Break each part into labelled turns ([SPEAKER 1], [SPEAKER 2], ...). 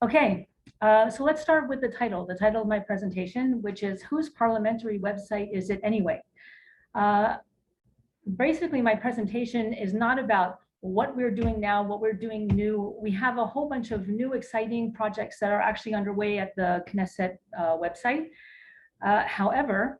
[SPEAKER 1] Okay, so let's start with the title of my presentation, which is Whose Parliamentary Website Is It Anyway? Basically, my presentation is not about what we're doing now, what we're doing new. We have a whole bunch of new exciting projects that are actually underway at the Knesset website. However,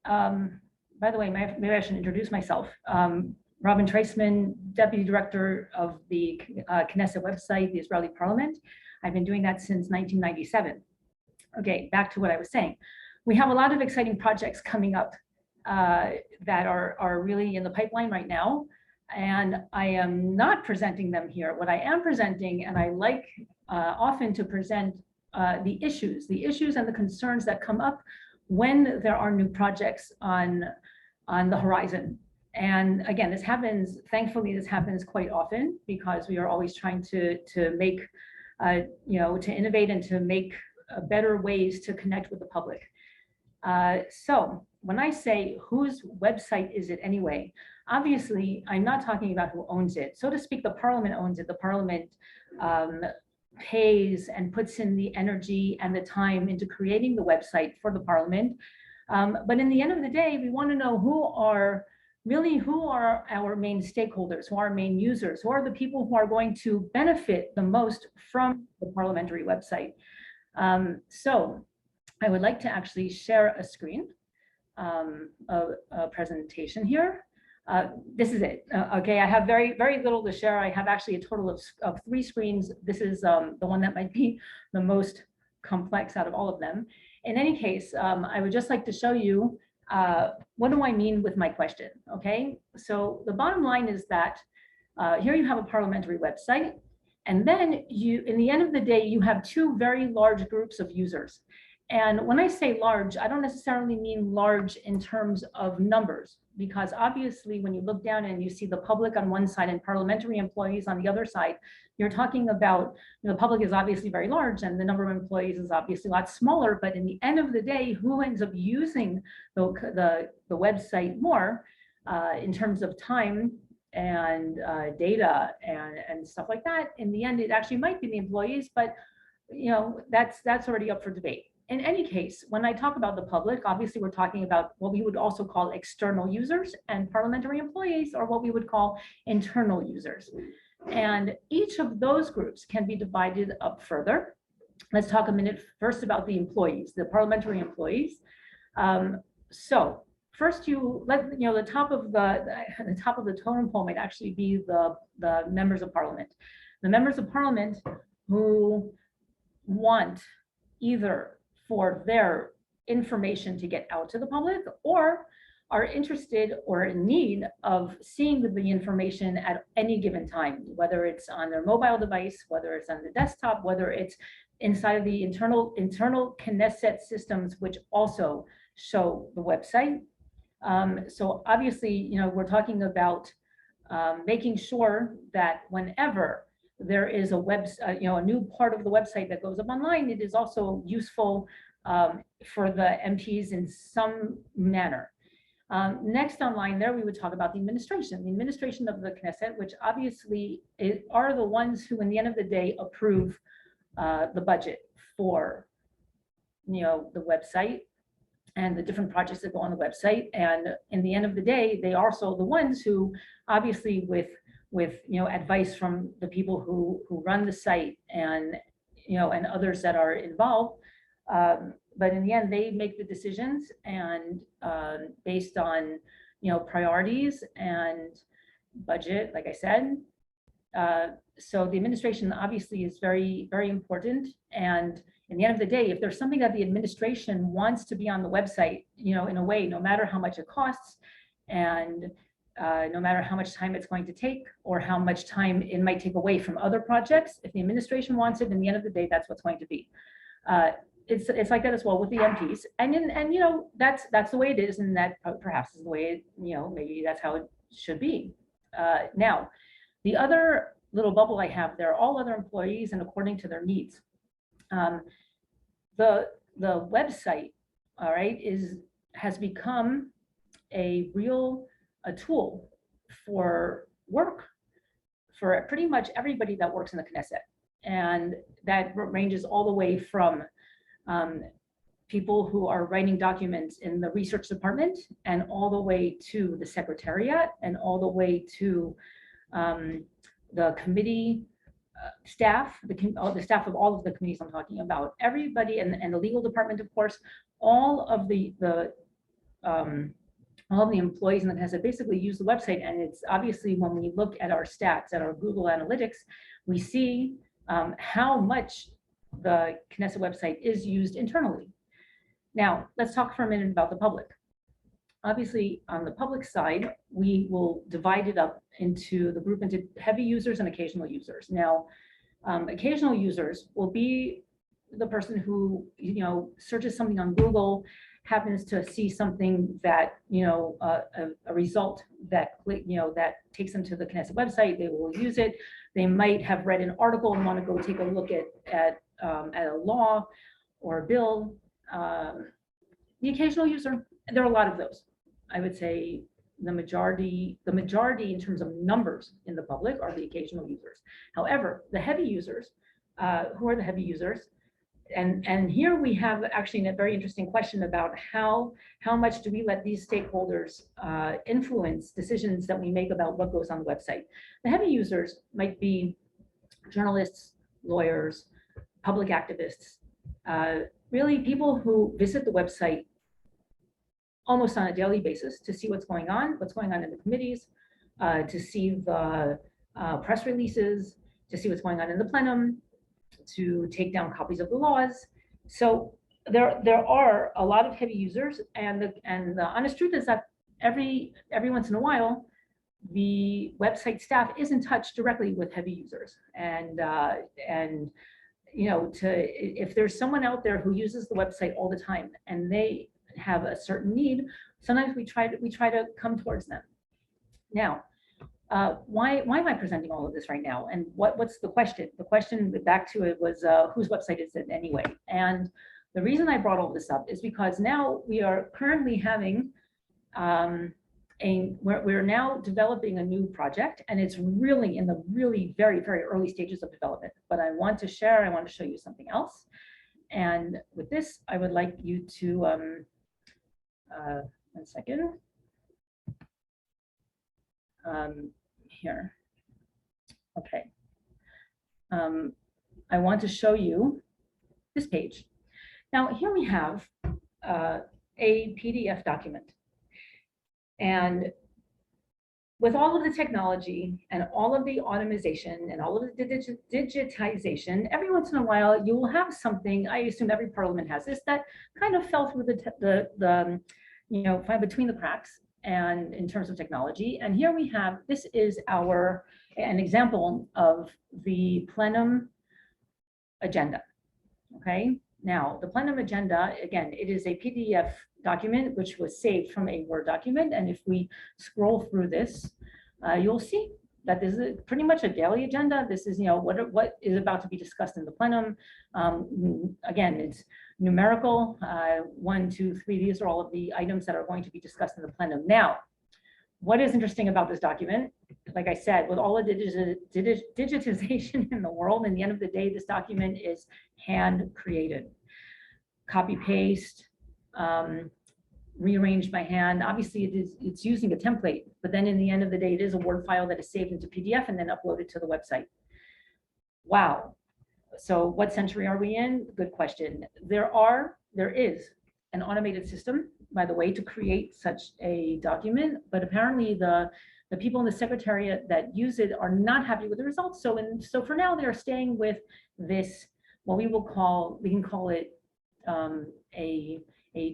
[SPEAKER 1] by the way, maybe I should introduce myself. Robin Treistman, Deputy Director of the Knesset website, the Israeli Parliament. I've been doing that since 1997. Okay, back to what I was saying. We have a lot of exciting projects coming up that are really in the pipeline right now. And I am not presenting them here. What I am presenting, and I like often to present the issues and the concerns that come up when there are new projects on the horizon. And again, this happens, thankfully, this happens quite often because we are always trying to make, to innovate and to make better ways to connect with the public. So when I say whose website is it anyway, obviously I'm not talking about who owns it. So to speak, the Parliament owns it. The Parliament pays and puts in the energy and the time into creating the website for the Parliament. But in the end of the day, we want to know who are our main stakeholders, who are our main users, who are the people who are going to benefit the most from the parliamentary website. So I would like to actually share a screen, a presentation here. This is it. Okay, I have very little to share. I have actually a total of 3 screens. This is the one that might be the most complex out of all of them. In any case, I would just like to show you what do I mean with my question, okay? So the bottom line is that here you have a parliamentary website, and then in the end of the day, you have 2 very large groups of users. And when I say large, I don't necessarily mean large in terms of numbers, because obviously when you look down and you see the public on one side and parliamentary employees on the other side, you're talking about, the public is obviously very large and the number of employees is obviously a lot smaller, but in the end of the day, who ends up using the website more in terms of time and data and stuff like that, in the end, it actually might be the employees, but that's already up for debate. In any case, when I talk about the public, obviously we're talking about what we would also call external users, and parliamentary employees are what we would call internal users. And each of those groups can be divided up further. Let's talk a minute first about the employees, the parliamentary employees. So first, the top of the totem pole might actually be the members of parliament. The members of parliament who want either for their information to get out to the public, or are interested or in need of seeing the information at any given time, whether it's on their mobile device, whether it's on the desktop, whether it's inside of the internal Knesset systems, which also show the website. So obviously, we're talking about making sure that whenever there is a a new part of the website that goes up online, it is also useful for the MPs in some manner. Next online there, we would talk about the administration of the Knesset, which obviously are the ones who, in the end of the day, approve the budget for the website and the different projects that go on the website. And in the end of the day, they are also the ones who, obviously, with advice from the people who run the site and and others that are involved, but in the end they make the decisions, and based on priorities and budget, like I said. So the administration obviously is very important, and in the end of the day, if there's something that the administration wants to be on the website, in a way, no matter how much it costs, and no matter how much time it's going to take or how much time it might take away from other projects, if the administration wants it, in the end of the day, that's what's going to be. It's like that as well with the MPs, and that's the way it is, and that perhaps is the way maybe that's how it should be. Now, the other little bubble I have there, all other employees and according to their needs. The website, all right, has become a tool for work for pretty much everybody that works in the Knesset. And that ranges all the way from people who are writing documents in the research department, and all the way to the secretariat, and all the way to the committee staff, the staff of all of the committees I'm talking about, everybody, and the legal department, of course, all of the employees in the Knesset basically use the website. And it's obviously, when we look at our stats, at our Google Analytics, we see how much the Knesset website is used internally. Now, let's talk for a minute about the public. Obviously, on the public side, we will divide it up into the group into heavy users and occasional users. Now, occasional users will be the person who, searches something on Google, happens to see something that, a result that, that takes them to the Knesset website. They will use it. They might have read an article and want to go take a look at a law or a bill. The occasional user, there are a lot of those. I would say the majority in terms of numbers in the public are the occasional users. However, the heavy users, who are the heavy users? And here we have actually a very interesting question about how much do we let these stakeholders influence decisions that we make about what goes on the website. The heavy users might be journalists, lawyers, public activists, really people who visit the website almost on a daily basis to see what's going on in the committees, to see the press releases, to see what's going on in the plenum, to take down copies of the laws. So there are a lot of heavy users, and the honest truth is that every once in a while, the website staff is in touch directly with heavy users, and if there's someone out there who uses the website all the time and they have a certain need, sometimes we try to come towards them. Now, why am I presenting all of this right now? And what's the question? The question back to it was, whose website is it anyway? And the reason I brought all this up is because now we are currently having we're now developing a new project, and it's really in the very, very early stages of development. But I want to show you something else. And with this, I would like you to, 1 second. Here. Okay. I want to show you this page. Now, here we have a PDF document. And with all of the technology and all of the automation and all of the digitization, every once in a while you will have something, I assume every parliament has this, that kind of fell through between the cracks, and in terms of technology. And here we have, this is an example of the plenum agenda. Okay, now the plenum agenda, again, it is a PDF document which was saved from a Word document. And if we scroll through this, you'll see that this is pretty much a daily agenda. This is, what is about to be discussed in the plenum. Again, it's numerical, 1, 2, 3. These are all of the items that are going to be discussed in the plenum. Now, what is interesting about this document? Like I said, with all of the digitization in the world, in the end of the day, this document is hand created, copy paste, rearranged by hand. Obviously, it's using a template, but then in the end of the day, it is a Word file that is saved into PDF and then uploaded to the website. Wow. So what century are we in? Good question. There is an automated system, by the way, to create such a document, but apparently the people in the secretariat that use it are not happy with the results. So for now, they're staying with this, what we can call it a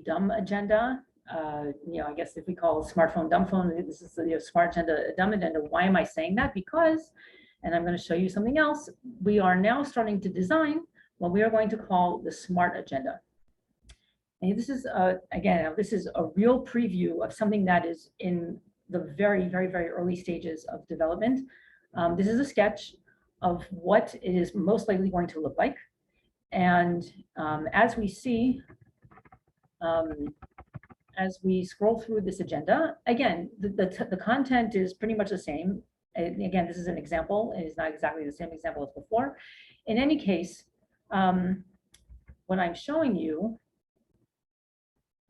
[SPEAKER 1] dumb agenda. I guess if we call smartphone dumb phone, this is the smart agenda, a dumb agenda. Why am I saying that? Because, and I'm going to show you something else, we are now starting to design what we are going to call the smart agenda. And this is, again, this is a real preview of something that is in the very, very, very early stages of development. This is a sketch of what it is most likely going to look like. And as we see, as we scroll through this agenda, again, the content is pretty much the same. And again, this is an example. It is not exactly the same example as before. in any case, what I'm showing you,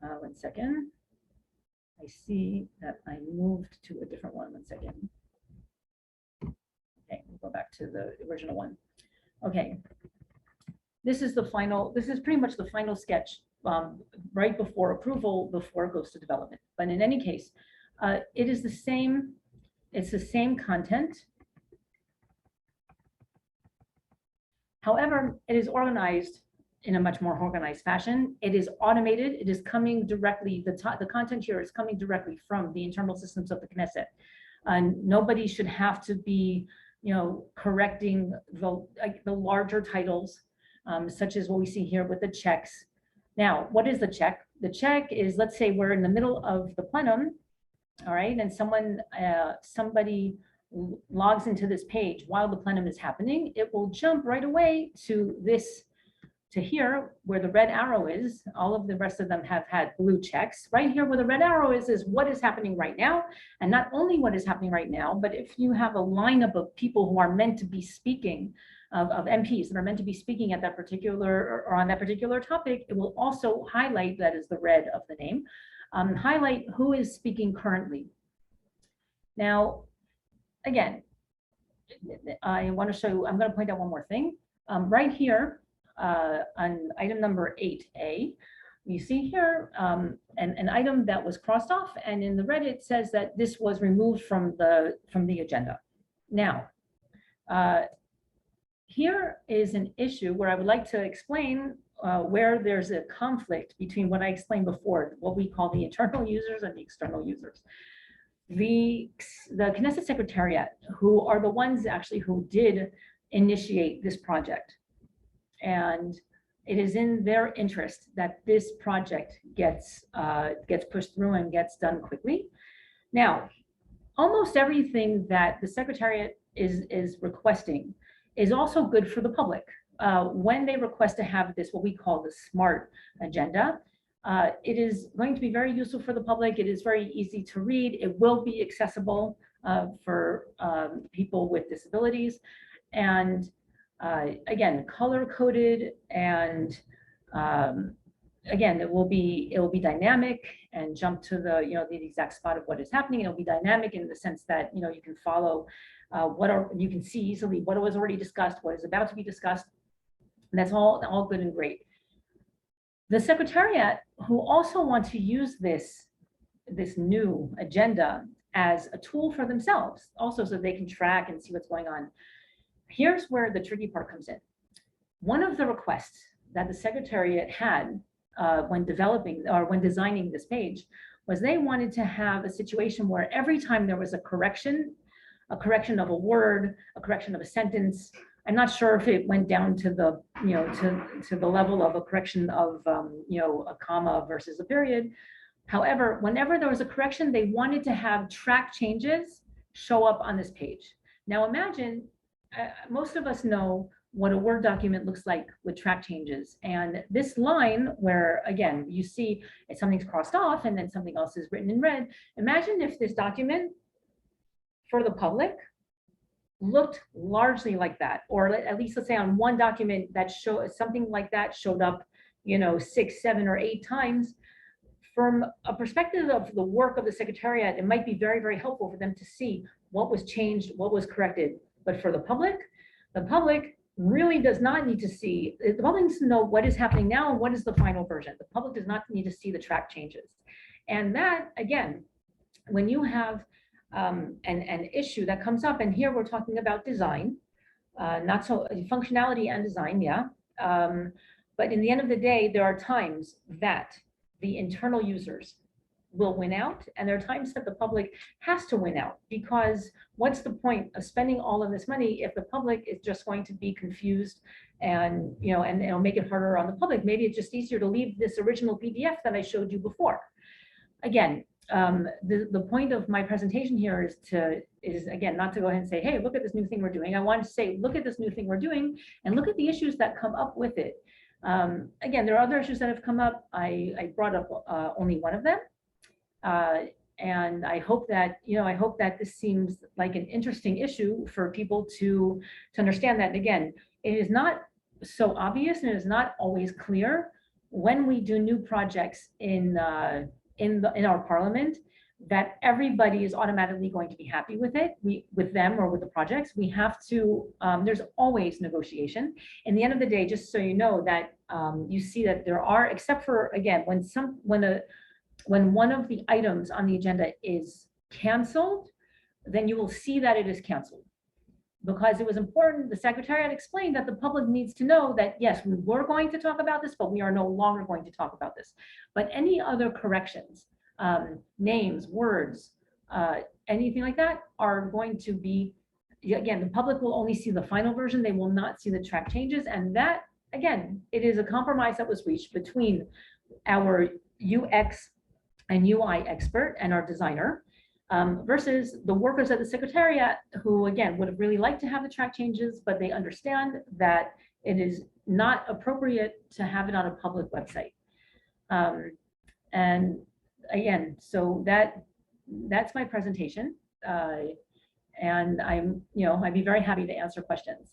[SPEAKER 1] 1 second. I see that I moved to a different one. 1 second. Okay, we'll go back to the original one. Okay, this is pretty much the final sketch right before approval, before it goes to development. But in any case, it is the same, it's the same content. However, it is organized in a much more organized fashion. It is automated. It is coming directly, the content here is coming directly from the internal systems of the Knesset. Nobody should have to be, correcting the larger titles, such as what we see here with the checks. Now, what is the check? The check is, let's say we're in the middle of the plenum, all right, and somebody logs into this page while the plenum is happening. It will jump right away to here where the red arrow is. All of the rest of them have had blue checks. Right here where the red arrow is what is happening right now. And not only what is happening right now, but if you have a lineup of people who are meant to be speaking, of MPs that are meant to be speaking at that particular or on that particular topic, it will also highlight, that is the red of the name, highlight who is speaking currently. Now, again, I want to show you, I'm going to point out one more thing. Right here, on item number 8A, you see here an item that was crossed off, and in the red it says that this was removed from the agenda. Now, here is an issue where I would like to explain where there's a conflict between what I explained before, what we call the internal users and the external users. The Knesset Secretariat, who are the ones actually who did initiate this project, and it is in their interest that this project gets pushed through and gets done quickly. Now, almost everything that the Secretariat is requesting is also good for the public. When they request to have this, what we call the SMART agenda, it is going to be very useful for the public. It is very easy to read. It will be accessible for people with disabilities. And again, color coded, and again, it will be dynamic and jump to the the exact spot of what is happening. It'll be dynamic in the sense that you can follow you can see easily what was already discussed, what is about to be discussed. And that's all good and great. The Secretariat, who also want to use this new agenda as a tool for themselves, also so they can track and see what's going on. Here's where the tricky part comes in. One of the requests that the Secretariat had when developing or when designing this page was they wanted to have a situation where every time there was a correction of a word, a correction of a sentence, I'm not sure if it went down to the to the level of a correction of a comma versus a period. However, whenever there was a correction, they wanted to have track changes show up on this page. Now imagine, most of us know what a Word document looks like with track changes. And this line where, again, you see if something's crossed off and then something else is written in red. Imagine if this document for the public looked largely like that, or at least let's say on one document that something like that showed up 6, 7, or 8 times. From a perspective of the work of the Secretariat, it might be very, very helpful for them to see what was changed, what was corrected. But for the public really does not need to see, the public needs to know what is happening now and what is the final version. The public does not need to see the track changes. And that, again, when you have an issue that comes up, and here we're talking about design, not so functionality and design, yeah. But in the end of the day, there are times that the internal users will win out, and there are times that the public has to win out, because what's the point of spending all of this money if the public is just going to be confused and and it'll make it harder on the public? Maybe it's just easier to leave this original PDF that I showed you before. Again, the point of my presentation here is again not to go ahead and say, hey, look at this new thing we're doing. I want to say, look at this new thing we're doing and look at the issues that come up with it. Again, there are other issues that have come up. I brought up only one of them. And I hope that, I hope that this seems like an interesting issue for people to understand that, again, it is not so obvious and it is not always clear when we do new projects in our parliament that everybody is automatically going to be happy with it, with them or with the projects. We have to, there's always negotiation. In the end of the day, just so you know that you see that there are, except for, again, when one of the items on the agenda is canceled, then you will see that it is canceled. Because it was important, the Secretariat explained that the public needs to know that, yes, we were going to talk about this, but we are no longer going to talk about this. But any other corrections, names, words, anything like that are going to be, again, the public will only see the final version. They will not see the track changes. And that, again, it is a compromise that was reached between our UX and UI expert and our designer, versus the workers at the Secretariat who, again, would have really liked to have the track changes, but they understand that it is not appropriate to have it on a public website. And again, so that's my presentation. And I'd be very happy to answer questions.